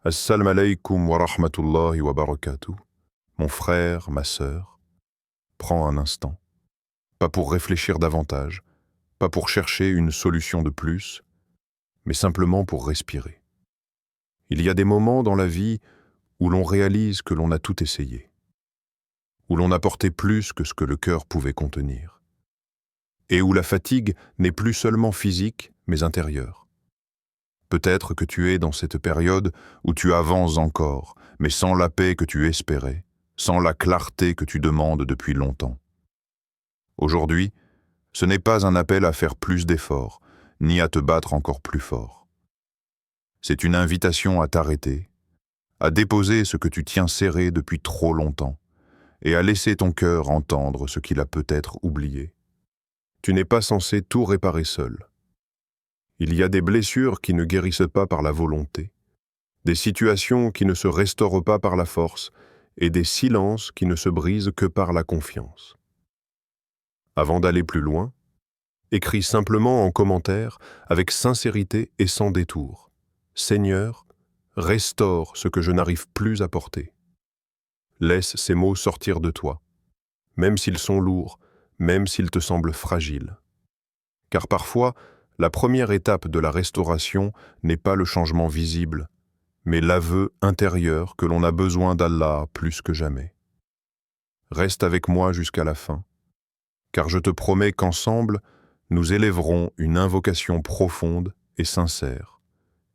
Assalamu alaikum wa rahmatullahi wa barakatuh. Mon frère, ma sœur, prends un instant. Pas pour réfléchir davantage, pas pour chercher une solution de plus, mais simplement pour respirer. Il y a des moments dans la vie où l'on réalise que l'on a tout essayé, où l'on a porté plus que ce que le cœur pouvait contenir, et où la fatigue n'est plus seulement physique, mais intérieure. Peut-être que tu es dans cette période où tu avances encore, mais sans la paix que tu espérais, sans la clarté que tu demandes depuis longtemps. Aujourd'hui, ce n'est pas un appel à faire plus d'efforts, ni à te battre encore plus fort. C'est une invitation à t'arrêter, à déposer ce que tu tiens serré depuis trop longtemps, et à laisser ton cœur entendre ce qu'il a peut-être oublié. Tu n'es pas censé tout réparer seul. Il y a des blessures qui ne guérissent pas par la volonté, des situations qui ne se restaurent pas par la force, et des silences qui ne se brisent que par la confiance. Avant d'aller plus loin, écris simplement en commentaire, avec sincérité et sans détour. « Seigneur, restaure ce que je n'arrive plus à porter. » Laisse ces mots sortir de toi, même s'ils sont lourds, même s'ils te semblent fragiles. Car parfois, la première étape de la restauration n'est pas le changement visible, mais l'aveu intérieur que l'on a besoin d'Allah plus que jamais. Reste avec moi jusqu'à la fin, car je te promets qu'ensemble, nous élèverons une invocation profonde et sincère,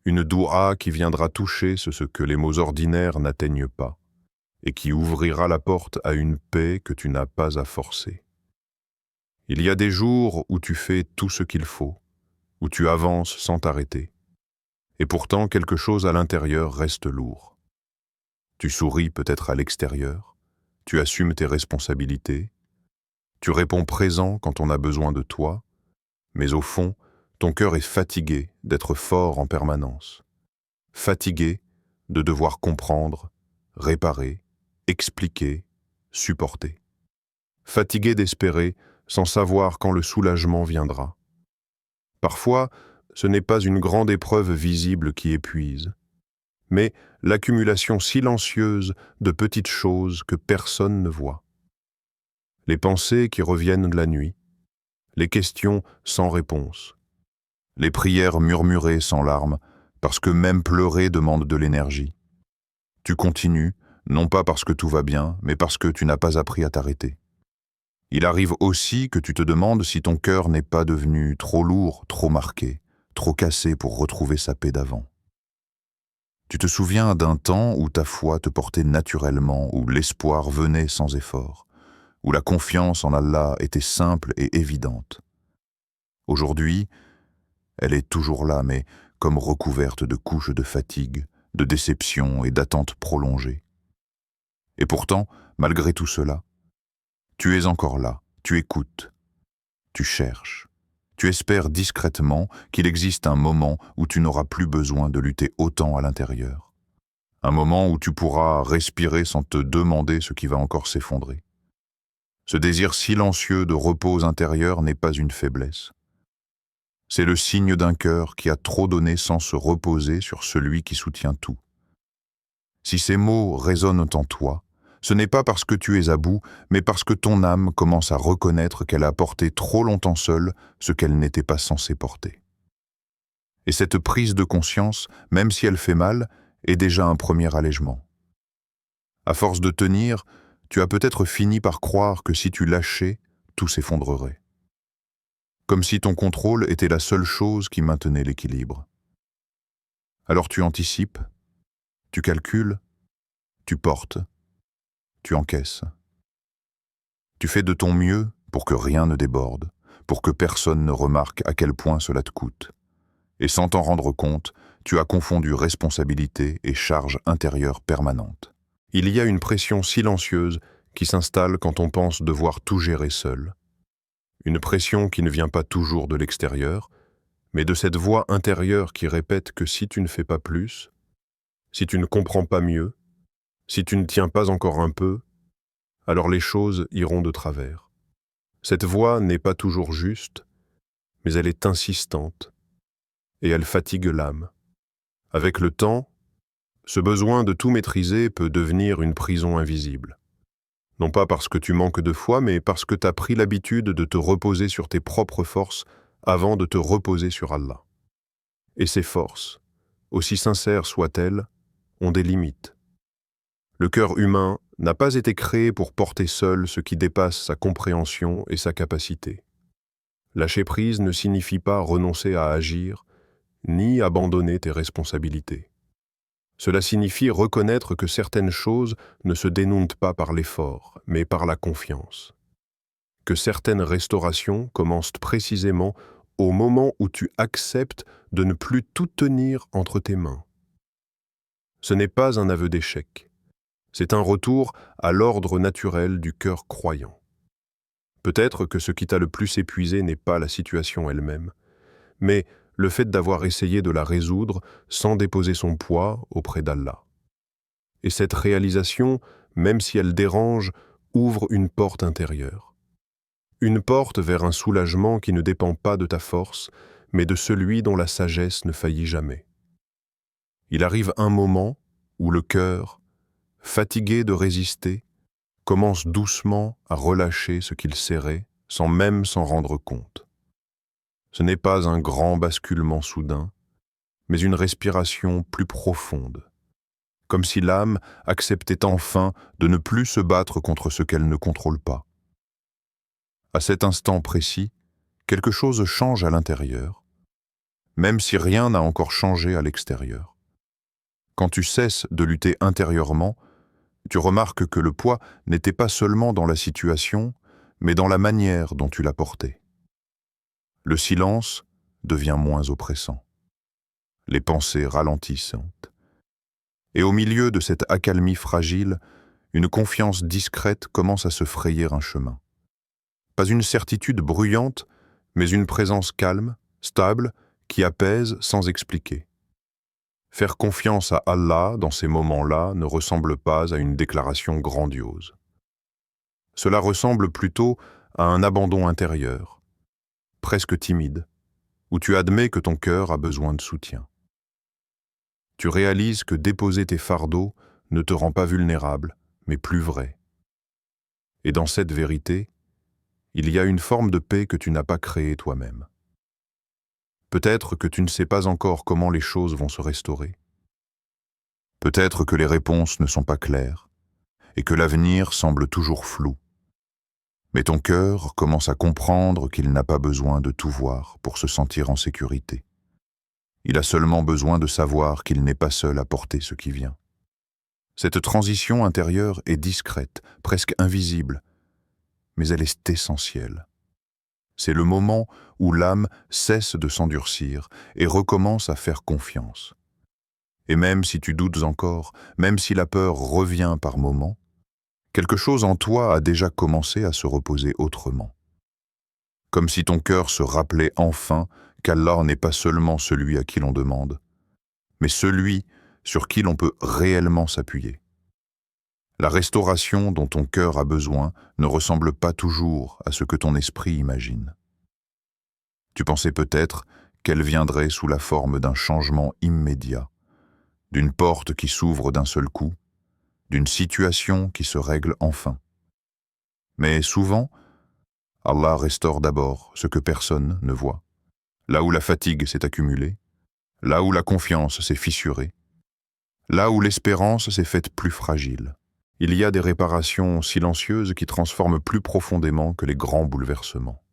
une doua qui viendra toucher ce que les mots ordinaires n'atteignent pas, et qui ouvrira la porte à une paix que tu n'as pas à forcer. Il y a des jours où tu fais tout ce qu'il faut, où tu avances sans t'arrêter, et pourtant quelque chose à l'intérieur reste lourd. Tu souris peut-être à l'extérieur, tu assumes tes responsabilités, tu réponds présent quand on a besoin de toi, mais au fond, ton cœur est fatigué d'être fort en permanence, fatigué de devoir comprendre, réparer, expliquer, supporter, fatigué d'espérer sans savoir quand le soulagement viendra. Parfois, ce n'est pas une grande épreuve visible qui épuise, mais l'accumulation silencieuse de petites choses que personne ne voit. Les pensées qui reviennent la nuit, les questions sans réponse, les prières murmurées sans larmes, parce que même pleurer demande de l'énergie. Tu continues, non pas parce que tout va bien, mais parce que tu n'as pas appris à t'arrêter. Il arrive aussi que tu te demandes si ton cœur n'est pas devenu trop lourd, trop marqué, trop cassé pour retrouver sa paix d'avant. Tu te souviens d'un temps où ta foi te portait naturellement, où l'espoir venait sans effort, où la confiance en Allah était simple et évidente. Aujourd'hui, elle est toujours là, mais comme recouverte de couches de fatigue, de déception et d'attente prolongée. Et pourtant, malgré tout cela, tu es encore là, tu écoutes, tu cherches, tu espères discrètement qu'il existe un moment où tu n'auras plus besoin de lutter autant à l'intérieur. Un moment où tu pourras respirer sans te demander ce qui va encore s'effondrer. Ce désir silencieux de repos intérieur n'est pas une faiblesse. C'est le signe d'un cœur qui a trop donné sans se reposer sur celui qui soutient tout. Si ces mots résonnent en toi, ce n'est pas parce que tu es à bout, mais parce que ton âme commence à reconnaître qu'elle a porté trop longtemps seule ce qu'elle n'était pas censée porter. Et cette prise de conscience, même si elle fait mal, est déjà un premier allègement. À force de tenir, tu as peut-être fini par croire que si tu lâchais, tout s'effondrerait. Comme si ton contrôle était la seule chose qui maintenait l'équilibre. Alors tu anticipes, tu calcules, tu portes, tu encaisses. Tu fais de ton mieux pour que rien ne déborde, pour que personne ne remarque à quel point cela te coûte. Et sans t'en rendre compte, tu as confondu responsabilité et charge intérieure permanente. Il y a une pression silencieuse qui s'installe quand on pense devoir tout gérer seul. Une pression qui ne vient pas toujours de l'extérieur, mais de cette voix intérieure qui répète que si tu ne fais pas plus, si tu ne comprends pas mieux, si tu ne tiens pas encore un peu, alors les choses iront de travers. Cette voix n'est pas toujours juste, mais elle est insistante, et elle fatigue l'âme. Avec le temps, Ce besoin de tout maîtriser peut devenir une prison invisible. Non pas parce que tu manques de foi, mais parce que tu as pris l'habitude de te reposer sur tes propres forces avant de te reposer sur Allah. Et ces forces, aussi sincères soient-elles, ont des limites. Le cœur humain n'a pas été créé pour porter seul ce qui dépasse sa compréhension et sa capacité. Lâcher prise ne signifie pas renoncer à agir, ni abandonner tes responsabilités. Cela signifie reconnaître que certaines choses ne se dénouent pas par l'effort, mais par la confiance. Que certaines restaurations commencent précisément au moment où tu acceptes de ne plus tout tenir entre tes mains. Ce n'est pas un aveu d'échec. C'est un retour à l'ordre naturel du cœur croyant. Peut-être que ce qui t'a le plus épuisé n'est pas la situation elle-même, mais le fait d'avoir essayé de la résoudre sans déposer son poids auprès d'Allah. Et cette réalisation, même si elle dérange, ouvre une porte intérieure. Une porte vers un soulagement qui ne dépend pas de ta force, mais de celui dont la sagesse ne faillit jamais. Il arrive un moment où le cœur, fatigué de résister, commence doucement à relâcher ce qu'il serrait sans même s'en rendre compte. Ce n'est pas un grand basculement soudain, mais une respiration plus profonde, comme si l'âme acceptait enfin de ne plus se battre contre ce qu'elle ne contrôle pas. À cet instant précis, quelque chose change à l'intérieur, même si rien n'a encore changé à l'extérieur. Quand tu cesses de lutter intérieurement, tu remarques que le poids n'était pas seulement dans la situation, mais dans la manière dont tu la portais. Le silence devient moins oppressant. Les pensées ralentissent. Et au milieu de cette accalmie fragile, une confiance discrète commence à se frayer un chemin. Pas une certitude bruyante, mais une présence calme, stable, qui apaise sans expliquer. Faire confiance à Allah dans ces moments-là ne ressemble pas à une déclaration grandiose. Cela ressemble plutôt à un abandon intérieur, presque timide, où tu admets que ton cœur a besoin de soutien. Tu réalises que déposer tes fardeaux ne te rend pas vulnérable, mais plus vrai. Et dans cette vérité, il y a une forme de paix que tu n'as pas créée toi-même. Peut-être que tu ne sais pas encore comment les choses vont se restaurer. Peut-être que les réponses ne sont pas claires et que l'avenir semble toujours flou. Mais ton cœur commence à comprendre qu'il n'a pas besoin de tout voir pour se sentir en sécurité. Il a seulement besoin de savoir qu'il n'est pas seul à porter ce qui vient. Cette transition intérieure est discrète, presque invisible, mais elle est essentielle. C'est le moment où l'âme cesse de s'endurcir et recommence à faire confiance. Et même si tu doutes encore, même si la peur revient par moments, quelque chose en toi a déjà commencé à se reposer autrement. Comme si ton cœur se rappelait enfin qu'Allah n'est pas seulement celui à qui l'on demande, mais celui sur qui l'on peut réellement s'appuyer. La restauration dont ton cœur a besoin ne ressemble pas toujours à ce que ton esprit imagine. Tu pensais peut-être qu'elle viendrait sous la forme d'un changement immédiat, d'une porte qui s'ouvre d'un seul coup, d'une situation qui se règle enfin. Mais souvent, Allah restaure d'abord ce que personne ne voit, là où la fatigue s'est accumulée, là où la confiance s'est fissurée, là où l'espérance s'est faite plus fragile. Il y a des réparations silencieuses qui transforment plus profondément que les grands bouleversements.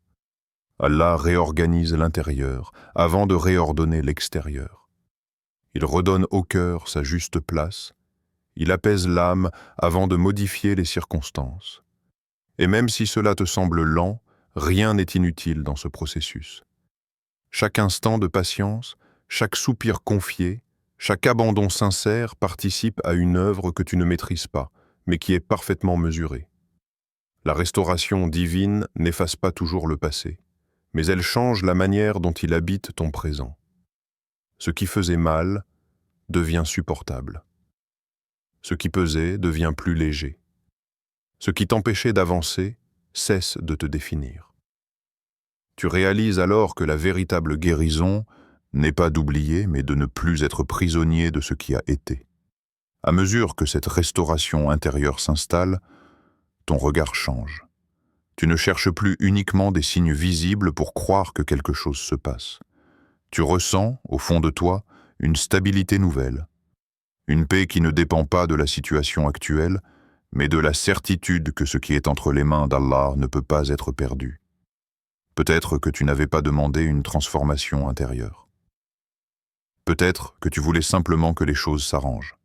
Allah réorganise l'intérieur avant de réordonner l'extérieur. Il redonne au cœur sa juste place, il apaise l'âme avant de modifier les circonstances. Et même si cela te semble lent, rien n'est inutile dans ce processus. Chaque instant de patience, chaque soupir confié, chaque abandon sincère participe à une œuvre que tu ne maîtrises pas, mais qui est parfaitement mesurée. La restauration divine n'efface pas toujours le passé, mais elle change la manière dont il habite ton présent. Ce qui faisait mal devient supportable. Ce qui pesait devient plus léger. Ce qui t'empêchait d'avancer cesse de te définir. Tu réalises alors que la véritable guérison n'est pas d'oublier, mais de ne plus être prisonnier de ce qui a été. À mesure que cette restauration intérieure s'installe, ton regard change. Tu ne cherches plus uniquement des signes visibles pour croire que quelque chose se passe. Tu ressens, au fond de toi, une stabilité nouvelle, une paix qui ne dépend pas de la situation actuelle, mais de la certitude que ce qui est entre les mains d'Allah ne peut pas être perdu. Peut-être que tu n'avais pas demandé une transformation intérieure. Peut-être que tu voulais simplement que les choses s'arrangent.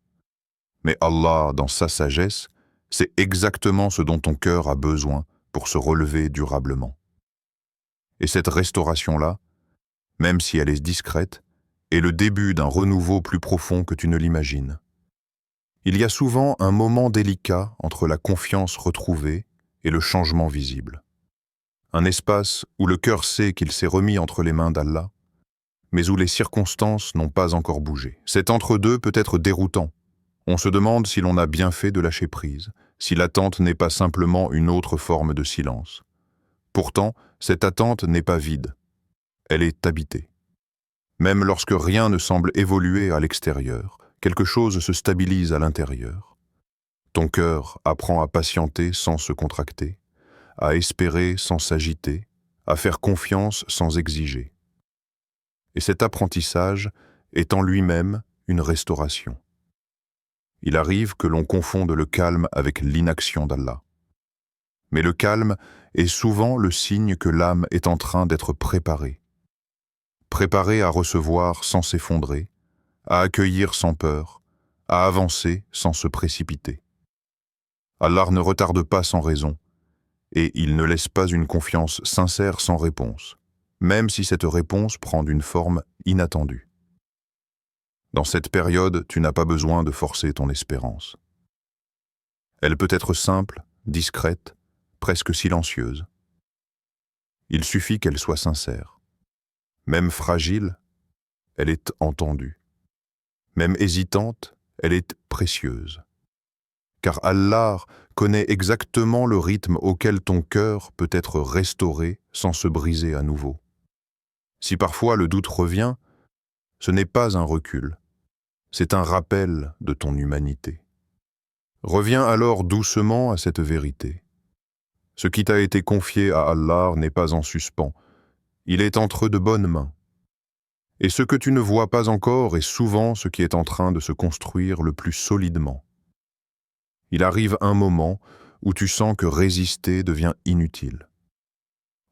Mais Allah, dans sa sagesse, sait exactement ce dont ton cœur a besoin pour se relever durablement. Et cette restauration-là, même si elle est discrète, est le début d'un renouveau plus profond que tu ne l'imagines. Il y a souvent un moment délicat entre la confiance retrouvée et le changement visible. Un espace où le cœur sait qu'il s'est remis entre les mains d'Allah, mais où les circonstances n'ont pas encore bougé. Cet entre-deux peut être déroutant. On se demande si l'on a bien fait de lâcher prise, si l'attente n'est pas simplement une autre forme de silence. Pourtant, cette attente n'est pas vide. Elle est habitée. Même lorsque rien ne semble évoluer à l'extérieur, quelque chose se stabilise à l'intérieur. Ton cœur apprend à patienter sans se contracter, à espérer sans s'agiter, à faire confiance sans exiger. Et cet apprentissage est en lui-même une restauration. Il arrive que l'on confonde le calme avec l'inaction d'Allah. Mais le calme est souvent le signe que l'âme est en train d'être préparée. Préparée à recevoir sans s'effondrer, à accueillir sans peur, à avancer sans se précipiter. Allah ne retarde pas sans raison, et il ne laisse pas une confiance sincère sans réponse, même si cette réponse prend une forme inattendue. Dans cette période, tu n'as pas besoin de forcer ton espérance. Elle peut être simple, discrète, presque silencieuse. Il suffit qu'elle soit sincère. Même fragile, elle est entendue. Même hésitante, elle est précieuse. Car Allah connaît exactement le rythme auquel ton cœur peut être restauré sans se briser à nouveau. Si parfois le doute revient, ce n'est pas un recul, c'est un rappel de ton humanité. Reviens alors doucement à cette vérité. Ce qui t'a été confié à Allah n'est pas en suspens, il est entre de bonnes mains. Et ce que tu ne vois pas encore est souvent ce qui est en train de se construire le plus solidement. Il arrive un moment où tu sens que résister devient inutile,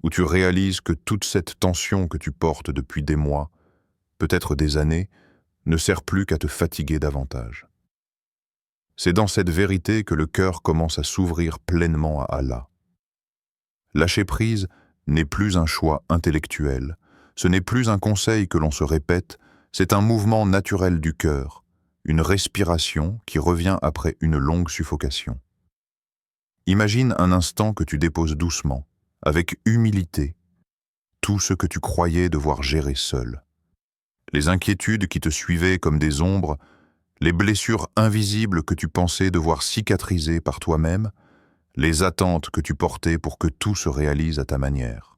où tu réalises que toute cette tension que tu portes depuis des mois, peut-être des années, ne sert plus qu'à te fatiguer davantage. C'est dans cette vérité que le cœur commence à s'ouvrir pleinement à Allah. Lâcher prise n'est plus un choix intellectuel, ce n'est plus un conseil que l'on se répète, c'est un mouvement naturel du cœur, une respiration qui revient après une longue suffocation. Imagine un instant que tu déposes doucement, avec humilité, tout ce que tu croyais devoir gérer seul. Les inquiétudes qui te suivaient comme des ombres, les blessures invisibles que tu pensais devoir cicatriser par toi-même, les attentes que tu portais pour que tout se réalise à ta manière.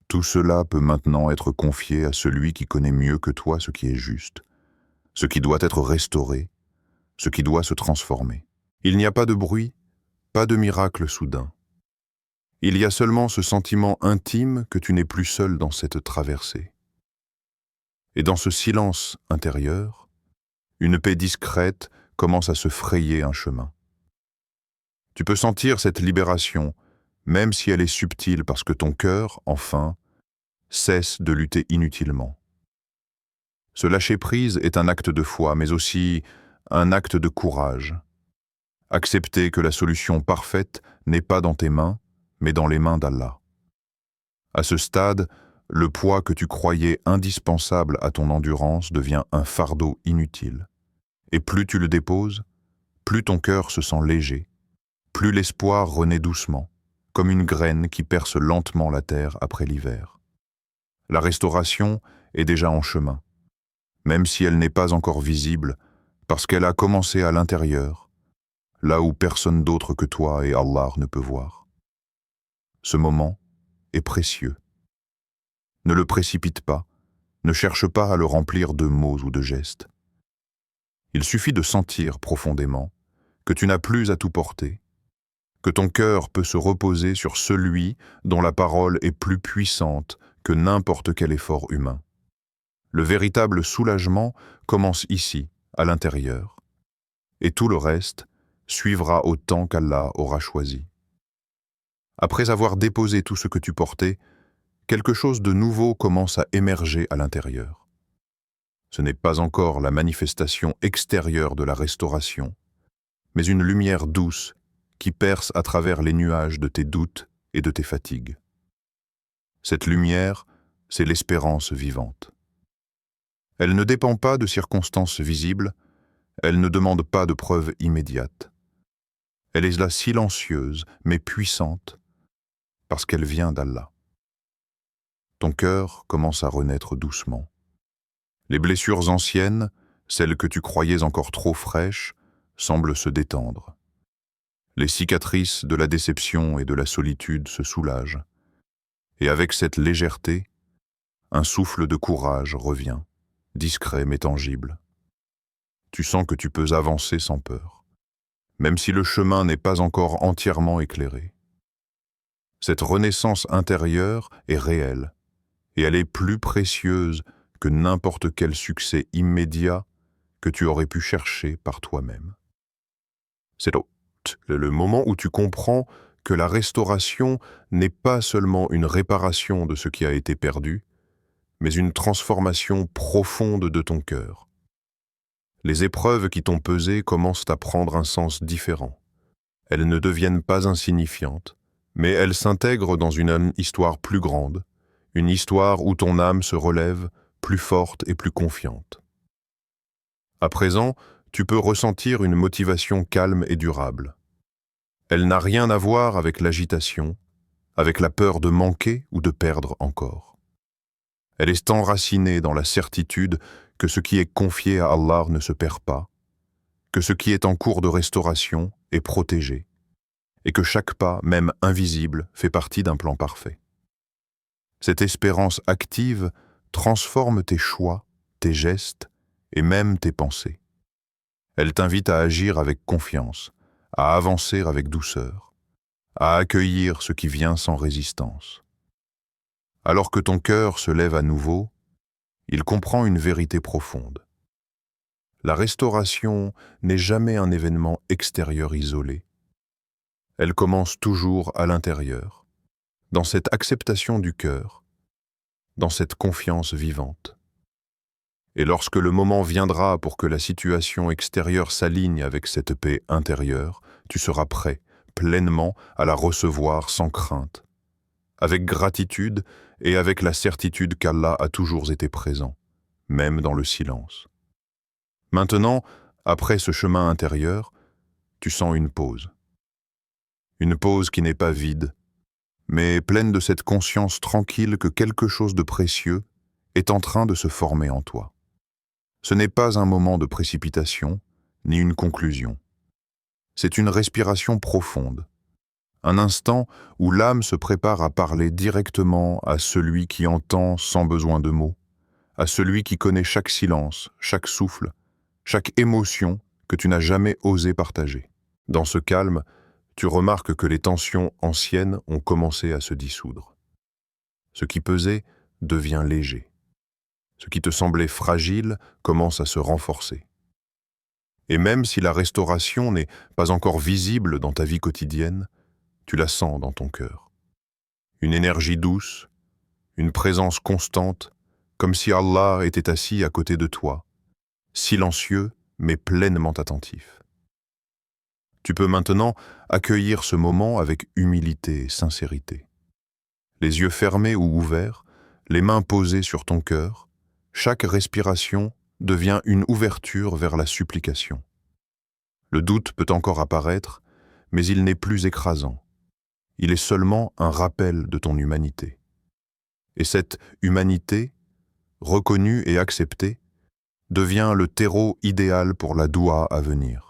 Tout cela peut maintenant être confié à celui qui connaît mieux que toi ce qui est juste, ce qui doit être restauré, ce qui doit se transformer. Il n'y a pas de bruit, pas de miracle soudain. Il y a seulement ce sentiment intime que tu n'es plus seul dans cette traversée. Et dans ce silence intérieur, une paix discrète commence à se frayer un chemin. Tu peux sentir cette libération, même si elle est subtile parce que ton cœur, enfin, cesse de lutter inutilement. Ce lâcher-prise est un acte de foi, mais aussi un acte de courage. Accepter que la solution parfaite n'est pas dans tes mains, mais dans les mains d'Allah. À ce stade, le poids que tu croyais indispensable à ton endurance devient un fardeau inutile. Et plus tu le déposes, plus ton cœur se sent léger, plus l'espoir renaît doucement, comme une graine qui perce lentement la terre après l'hiver. La restauration est déjà en chemin, même si elle n'est pas encore visible, parce qu'elle a commencé à l'intérieur, là où personne d'autre que toi et Allah ne peut voir. Ce moment est précieux. Ne le précipite pas, ne cherche pas à le remplir de mots ou de gestes. Il suffit de sentir profondément que tu n'as plus à tout porter, que ton cœur peut se reposer sur celui dont la parole est plus puissante que n'importe quel effort humain. Le véritable soulagement commence ici, à l'intérieur, et tout le reste suivra au temps qu'Allah aura choisi. Après avoir déposé tout ce que tu portais, quelque chose de nouveau commence à émerger à l'intérieur. Ce n'est pas encore la manifestation extérieure de la restauration, mais une lumière douce qui perce à travers les nuages de tes doutes et de tes fatigues. Cette lumière, c'est l'espérance vivante. Elle ne dépend pas de circonstances visibles, elle ne demande pas de preuves immédiates. Elle est là silencieuse, mais puissante, parce qu'elle vient d'Allah. Ton cœur commence à renaître doucement. Les blessures anciennes, celles que tu croyais encore trop fraîches, semblent se détendre. Les cicatrices de la déception et de la solitude se soulagent. Et avec cette légèreté, un souffle de courage revient, discret mais tangible. Tu sens que tu peux avancer sans peur, même si le chemin n'est pas encore entièrement éclairé. Cette renaissance intérieure est réelle, et elle est plus précieuse que n'importe quel succès immédiat que tu aurais pu chercher par toi-même. C'est le moment où tu comprends que la restauration n'est pas seulement une réparation de ce qui a été perdu, mais une transformation profonde de ton cœur. Les épreuves qui t'ont pesé commencent à prendre un sens différent. Elles ne deviennent pas insignifiantes, mais elles s'intègrent dans une histoire plus grande, une histoire où ton âme se relève plus forte et plus confiante. À présent, tu peux ressentir une motivation calme et durable. Elle n'a rien à voir avec l'agitation, avec la peur de manquer ou de perdre encore. Elle est enracinée dans la certitude que ce qui est confié à Allah ne se perd pas, que ce qui est en cours de restauration est protégé, et que chaque pas, même invisible, fait partie d'un plan parfait. Cette espérance active transforme tes choix, tes gestes et même tes pensées. Elle t'invite à agir avec confiance, à avancer avec douceur, à accueillir ce qui vient sans résistance. Alors que ton cœur se lève à nouveau, il comprend une vérité profonde. La restauration n'est jamais un événement extérieur isolé. Elle commence toujours à l'intérieur, dans cette acceptation du cœur, dans cette confiance vivante. Et lorsque le moment viendra pour que la situation extérieure s'aligne avec cette paix intérieure, tu seras prêt, pleinement, à la recevoir sans crainte, avec gratitude et avec la certitude qu'Allah a toujours été présent, même dans le silence. Maintenant, après ce chemin intérieur, tu sens une pause. Une pause qui n'est pas vide, mais pleine de cette conscience tranquille que quelque chose de précieux est en train de se former en toi. Ce n'est pas un moment de précipitation, ni une conclusion. C'est une respiration profonde, un instant où l'âme se prépare à parler directement à celui qui entend sans besoin de mots, à celui qui connaît chaque silence, chaque souffle, chaque émotion que tu n'as jamais osé partager. Dans ce calme, tu remarques que les tensions anciennes ont commencé à se dissoudre. Ce qui pesait devient léger. Ce qui te semblait fragile commence à se renforcer. Et même si la restauration n'est pas encore visible dans ta vie quotidienne, tu la sens dans ton cœur. Une énergie douce, une présence constante, comme si Allah était assis à côté de toi, silencieux mais pleinement attentif. Tu peux maintenant accueillir ce moment avec humilité et sincérité. Les yeux fermés ou ouverts, les mains posées sur ton cœur, chaque respiration devient une ouverture vers la supplication. Le doute peut encore apparaître, mais il n'est plus écrasant. Il est seulement un rappel de ton humanité. Et cette humanité, reconnue et acceptée, devient le terreau idéal pour la doua à venir.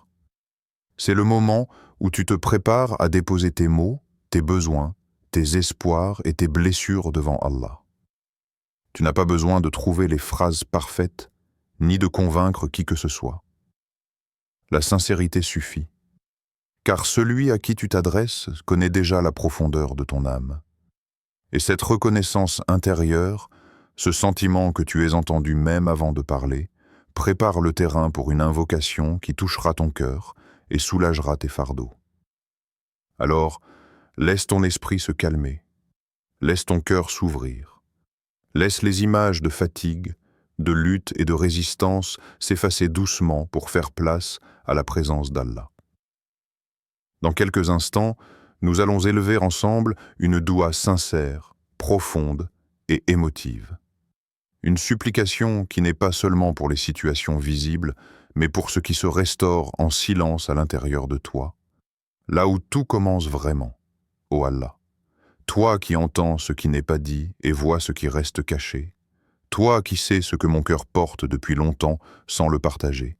C'est le moment où tu te prépares à déposer tes maux, tes besoins, tes espoirs et tes blessures devant Allah. Tu n'as pas besoin de trouver les phrases parfaites, ni de convaincre qui que ce soit. La sincérité suffit. Car celui à qui tu t'adresses connaît déjà la profondeur de ton âme. Et cette reconnaissance intérieure, ce sentiment que tu es entendu même avant de parler, prépare le terrain pour une invocation qui touchera ton cœur et soulagera tes fardeaux. Alors, laisse ton esprit se calmer, laisse ton cœur s'ouvrir, laisse les images de fatigue, de lutte et de résistance s'effacer doucement pour faire place à la présence d'Allah. Dans quelques instants, nous allons élever ensemble une doua sincère, profonde et émotive. Une supplication qui n'est pas seulement pour les situations visibles, mais pour ce qui se restaure en silence à l'intérieur de toi, là où tout commence vraiment, ô Allah. Toi qui entends ce qui n'est pas dit et vois ce qui reste caché, toi qui sais ce que mon cœur porte depuis longtemps sans le partager.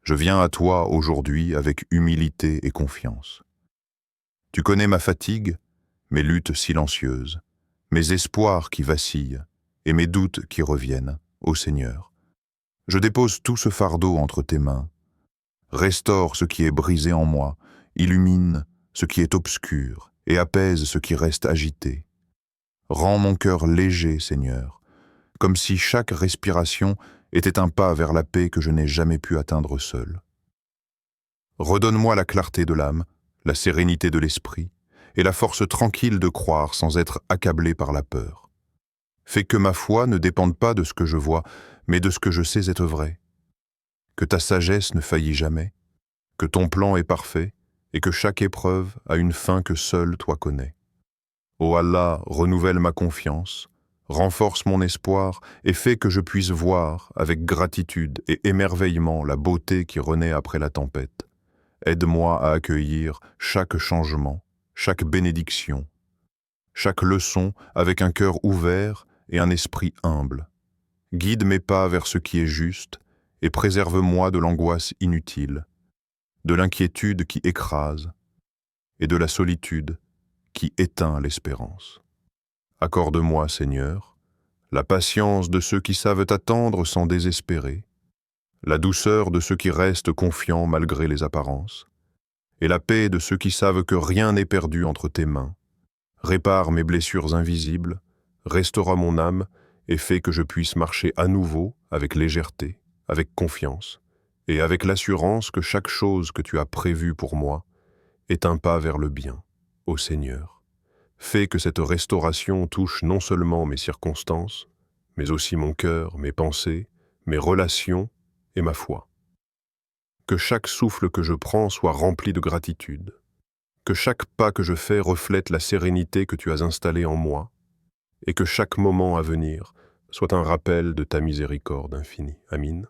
Je viens à toi aujourd'hui avec humilité et confiance. Tu connais ma fatigue, mes luttes silencieuses, mes espoirs qui vacillent et mes doutes qui reviennent, ô Seigneur. Je dépose tout ce fardeau entre tes mains. Restaure ce qui est brisé en moi, illumine ce qui est obscur et apaise ce qui reste agité. Rends mon cœur léger, Seigneur, comme si chaque respiration était un pas vers la paix que je n'ai jamais pu atteindre seul. Redonne-moi la clarté de l'âme, la sérénité de l'esprit et la force tranquille de croire sans être accablé par la peur. Fais que ma foi ne dépende pas de ce que je vois, mais de ce que je sais être vrai. Que ta sagesse ne faillit jamais, que ton plan est parfait et que chaque épreuve a une fin que seul toi connais. Ô Allah, renouvelle ma confiance, renforce mon espoir et fais que je puisse voir avec gratitude et émerveillement la beauté qui renaît après la tempête. Aide-moi à accueillir chaque changement, chaque bénédiction, chaque leçon avec un cœur ouvert et un esprit humble. Guide mes pas vers ce qui est juste et préserve-moi de l'angoisse inutile, de l'inquiétude qui écrase et de la solitude qui éteint l'espérance. Accorde-moi, Seigneur, la patience de ceux qui savent attendre sans désespérer, la douceur de ceux qui restent confiants malgré les apparences, et la paix de ceux qui savent que rien n'est perdu entre tes mains. Répare mes blessures invisibles, restaura mon âme et fais que je puisse marcher à nouveau avec légèreté, avec confiance, et avec l'assurance que chaque chose que tu as prévue pour moi est un pas vers le bien, ô Seigneur. Fais que cette restauration touche non seulement mes circonstances, mais aussi mon cœur, mes pensées, mes relations et ma foi. Que chaque souffle que je prends soit rempli de gratitude. Que chaque pas que je fais reflète la sérénité que tu as installée en moi, et que chaque moment à venir soit un rappel de ta miséricorde infinie. Amin.